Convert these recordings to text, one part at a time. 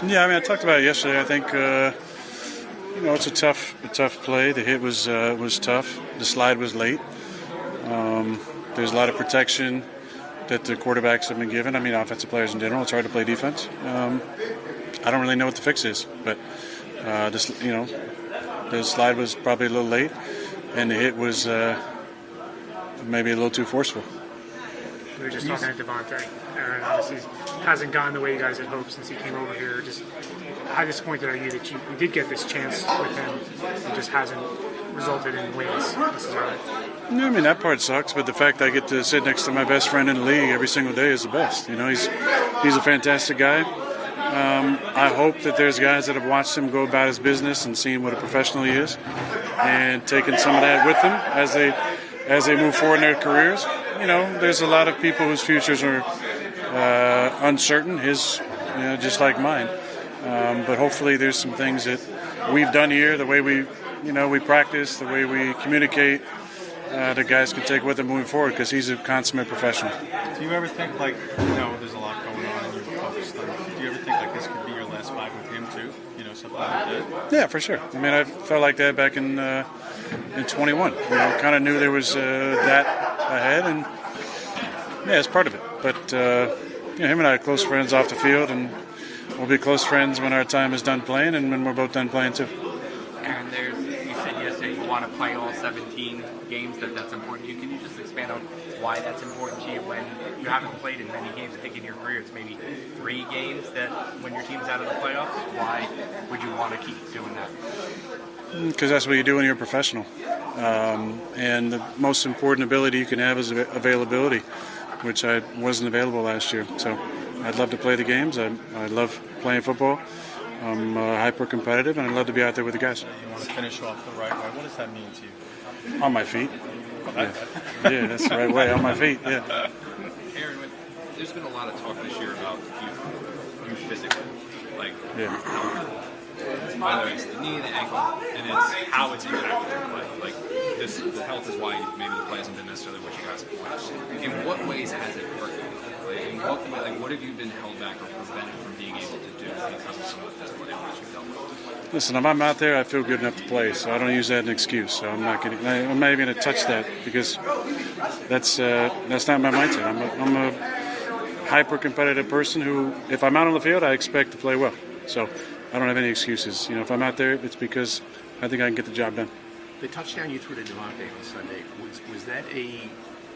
Yeah, I mean, I talked about it yesterday. I think it's a tough play. The hit was tough. The slide was late. There's a lot of protection that the quarterbacks have been given. I mean, offensive players in general. It's hard to play defense. I don't really know what the fix is, but the slide was probably a little late, and the hit was maybe a little too forceful. We were just talking to Devante. Aaron obviously hasn't gone the way you guys had hoped since he came over here. Just how disappointed are you that you did get this chance with him? It just hasn't resulted in wins. This is all right. I mean, that part sucks, but the fact I get to sit next to my best friend in the league every single day is the best. You know, he's a fantastic guy. I hope that there's guys that have watched him go about his business and seen what a professional he is, and taken some of that with them as they move forward in their careers. You know, there's a lot of people whose futures are uncertain. His, just like mine. But hopefully, there's some things that we've done here, the way we practice, the way we communicate, the guys can take with them moving forward, because he's a consummate professional. Do you ever think, like, there's a lot going on and you're focused on, do you ever think like this could be your last 5 with him too? Something like that? Yeah, for sure. I mean, I felt like that back in 21. Kind of knew there was that ahead, and yeah, it's part of it. But him and I are close friends off the field, and we'll be close friends when our time is done playing and when we're both done playing too. And you said yesterday you want to play all 17 games, that's important to you. Can you just expand on why that's important to you when you haven't played in many games? I think in your career it's maybe 3 games that when your team's out of the playoffs. Why would you want to keep doing that? Because that's what you do when you're a professional. And the most important ability you can have is availability, which I wasn't available last year. So I'd love to play the games. I love playing football. I'm hyper competitive, and I'd love to be out there with the guys. You want to finish off the right way. What does that mean to you? On my feet. Yeah, that's the right way. On my feet. Yeah. Aaron, there's been a lot of talk this year about you physically, like whether it's the knee, the ankle, and it's how it's impacted your play. Like the health is why maybe the play hasn't been necessarily what you guys have wanted. In what ways has it worked? What have you been held back or prevented from being able to do because of some of the physical ailments you've dealt with? Listen, if I'm out there, I feel good enough to play, so I don't use that as an excuse. So I'm not even going to touch that, because that's not my mindset. I'm a hyper competitive person who, if I'm out on the field, I expect to play well. So I don't have any excuses. If I'm out there, it's because I think I can get the job done. The touchdown you threw to Devante on Sunday, was that a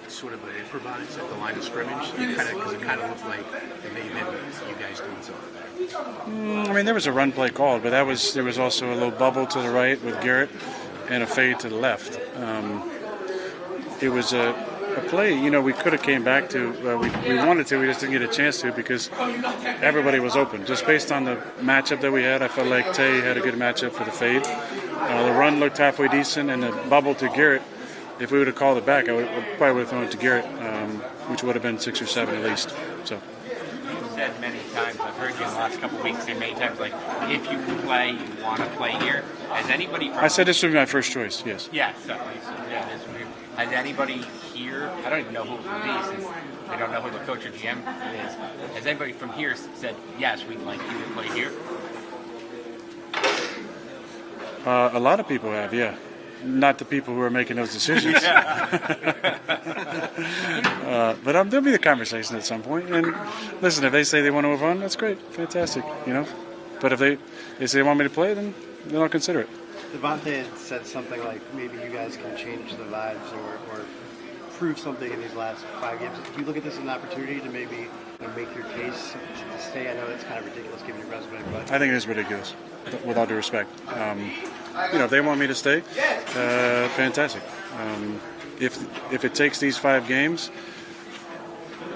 sort of an improvise at the line of scrimmage? Because it kind of looked like it may have been you guys doing something. I mean, there was a run play called, but there was also a little bubble to the right with Garrett and a fade to the left. It was a play, we could have came back to. We wanted to, we just didn't get a chance to, because everybody was open. Just based on the matchup that we had, I felt like Tay had a good matchup for the fade. The run looked halfway decent, and the bubble to Garrett, if we would have called it back, I probably would have thrown it to Garrett, which would have been 6 or 7 at least. So. You said many times, I've heard you in the last couple of weeks say many times, like, if you play, you want to play here. Has anybody... I said this would be my first choice, yes. Yeah, exactly. So, yeah, this would be... Has anybody here, I don't even know who it would be, since they don't know who the coach or GM is, has anybody from here said, yes, we'd like you to play here? A lot of people have, yeah. Not the people who are making those decisions. But there'll be the conversation at some point. And listen, if they say they want to move on, that's great, fantastic, But if they say they want me to play, then I'll consider it. Devante had said something like maybe you guys can change the vibes or prove something in these last 5 games. Do you look at this as an opportunity to maybe make your case to stay? I know it's kind of ridiculous given your resume, but I think it is ridiculous, with all due respect. If they want me to stay, fantastic. If it takes these 5 games,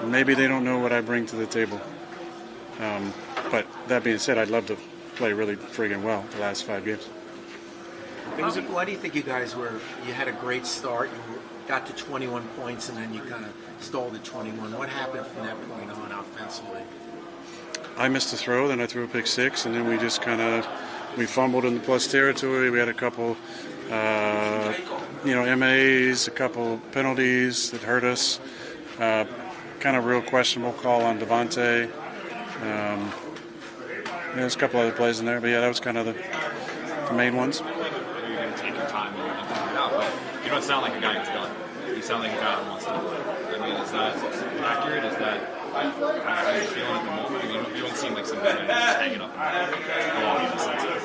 maybe they don't know what I bring to the table. But that being said, I'd love to play really friggin' well the last 5 games. Why do you think you guys you had a great start, you got to 21 points, and then you kind of stalled at 21? What happened from that point on offensively? I missed a throw, then I threw a pick 6, and then we just we fumbled in the plus territory. We had a couple, MAs, a couple penalties that hurt us. Kind of real questionable call on Devante. There's a couple other plays in there, but yeah, that was kind of the main ones. You're going to take your time and figure it out, but you don't sound like a guy who's done. You sound like a guy who wants to play. I mean, is that accurate? Is that how you're feeling at the moment? I mean, you don't seem like somebody who's just hanging up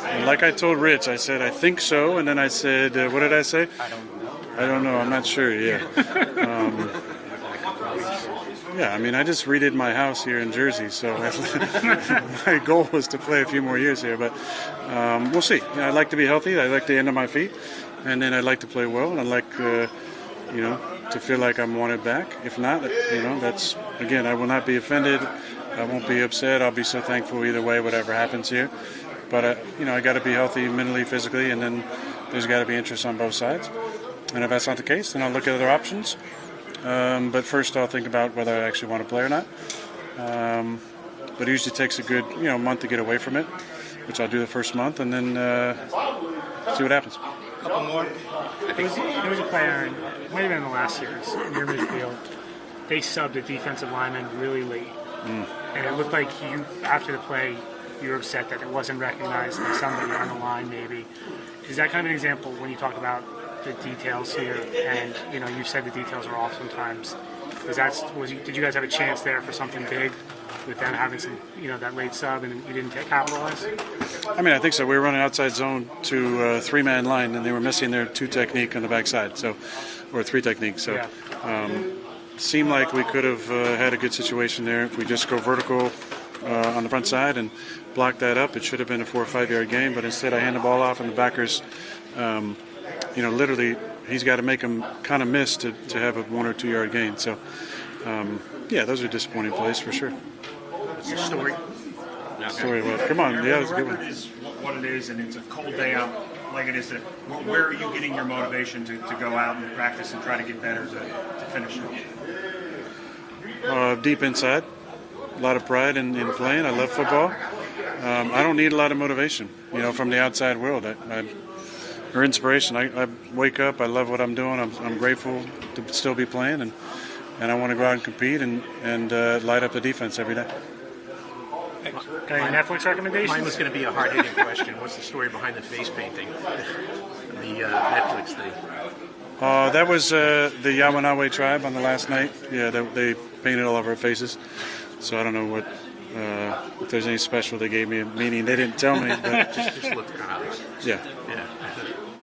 and Like I told Rich, I said, I think so, and then I said, what did I say? I don't know. I'm not sure. Yeah. Yeah, I mean, I just redid my house here in Jersey, so my goal was to play a few more years here, but we'll see. You know, I'd like to be healthy. I'd like to end on my feet, and then I'd like to play well, and I'd like, to feel like I'm wanted back. If not, that's, again, I will not be offended. I won't be upset. I'll be so thankful either way, whatever happens here. But, I got to be healthy mentally, physically, and then there's got to be interest on both sides. And if that's not the case, then I'll look at other options. But first I'll think about whether I actually want to play or not. But it usually takes a good month to get away from it, which I'll do the first month, and then see what happens. A couple more. There was a player, it might have been in the last series, in your midfield. They subbed a defensive lineman really late. And it looked like you, after the play, you were upset that it wasn't recognized by somebody on the line maybe. Is that kind of an example when you talk about the details here, and you said the details are off sometimes? Did you guys have a chance there for something big with them having some that late sub and you didn't capitalize? I mean, I think so. We were running outside zone to a three-man line, and they were missing their two technique on the backside, or three technique. So, seemed like we could have had a good situation there if we just go vertical on the front side and block that up. It should have been a 4 or 5 yard game, but instead I hand the ball off, and the backers. Literally, he's got to make them kind of miss to have a 1 or 2 yard gain. So, those are disappointing plays for sure. What's your story? Story what? Come on, yeah, that's a good The record one. is what it is, and it's a cold day out like it is. Where are you getting your motivation to go out and practice and try to get better to finish it? Deep inside, a lot of pride in playing. I love football. I don't need a lot of motivation, from the outside world. Or inspiration. I wake up, I love what I'm doing, I'm grateful to still be playing, and I want to go out and compete and light up the defense every day. Any Netflix recommendations? Mine was going to be a hard-hitting question. What's the story behind the face painting? The Netflix thing. That was the Yawanawe tribe on the last night. Yeah, they painted all of our faces. So I don't know what if there's any special they gave me a meaning. They didn't tell me. But Just looked kind of. yeah. Yeah.